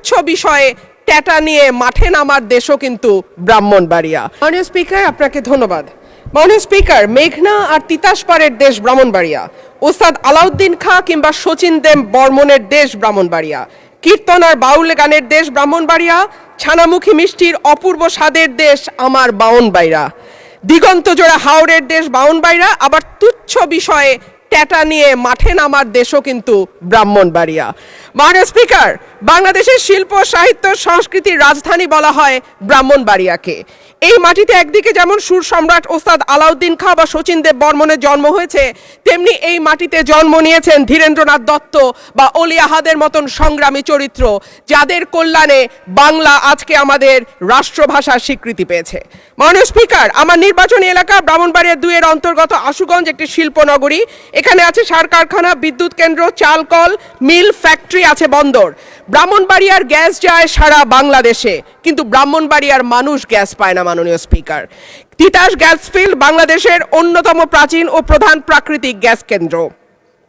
তুচ্ছ বিষয়ে ট্যাটা নিয়ে মাঠে নামার দেশও কিন্তু ব্রাহ্মণবাড়িয়া। মাননীয় স্পিকার, আপনাকে ধন্যবাদ। মাননীয় স্পিকার, মেঘনা আর তিতাসপাড়ের দেশ ব্রাহ্মণবাড়িয়া, ওস্তাদ আলাউদ্দিন খাঁ কিংবা শচীন দেব বর্মনের দেশ ব্রাহ্মণবাড়িয়া, কীর্তন আর বাউল গানের দেশ ব্রাহ্মণবাড়িয়া, ছানামুখী মিষ্টির অপূর্ব স্বাদের দেশ আমার বাউনবাড়িয়া, দিগন্ত জোড়া হাওড়ের দেশ বাউনবাড়িয়া, আবার তুচ্ছ বিষয়ে ট্যাটা নিয়ে মাঠে নামার দেশও কিন্তু ব্রাহ্মণবাড়িয়া। মাননীয় স্পিকার, বাংলাদেশের শিল্প সাহিত্য সংস্কৃতির রাজধানী বলা হয় ব্রাহ্মণবাড়িয়াকে। এই মাটিতে একদিকে যেমন সুর সম্রাট ওস্তাদ আলাউদ্দিন খাঁ বা শচীন দেব বর্মনের জন্ম হয়েছে, তেমনি এই মাটিতে জন্ম নিয়েছেন ধীরেন্দ্রনাথ দত্ত বা অলি আহাদের মতন সংগ্রামী চরিত্র, যাদের কল্যাণে বাংলা আজকে আমাদের রাষ্ট্রভাষার স্বীকৃতি পেয়েছে। মাননীয় স্পিকার, আমার নির্বাচনী এলাকা ব্রাহ্মণবাড়িয়া 2 এর অন্তর্গত আশুগঞ্জ একটি শিল্পনগরী। এখানে আছে সার কারখানা, বিদ্যুৎ কেন্দ্র, চাল কল, মিল, ফ্যাক্টরি, আছে বন্দর। ব্রাহ্মণবাড়িয়ার গ্যাস যায় সারা বাংলাদেশে, কিন্তু ব্রাহ্মণবাড়িয়ার মানুষ গ্যাস পায় না। মাননীয় স্পিকার, তিতাস গ্যাস ফিল্ড বাংলাদেশের অন্যতম প্রাচীন ও প্রধান প্রাকৃতিক গ্যাস কেন্দ্র।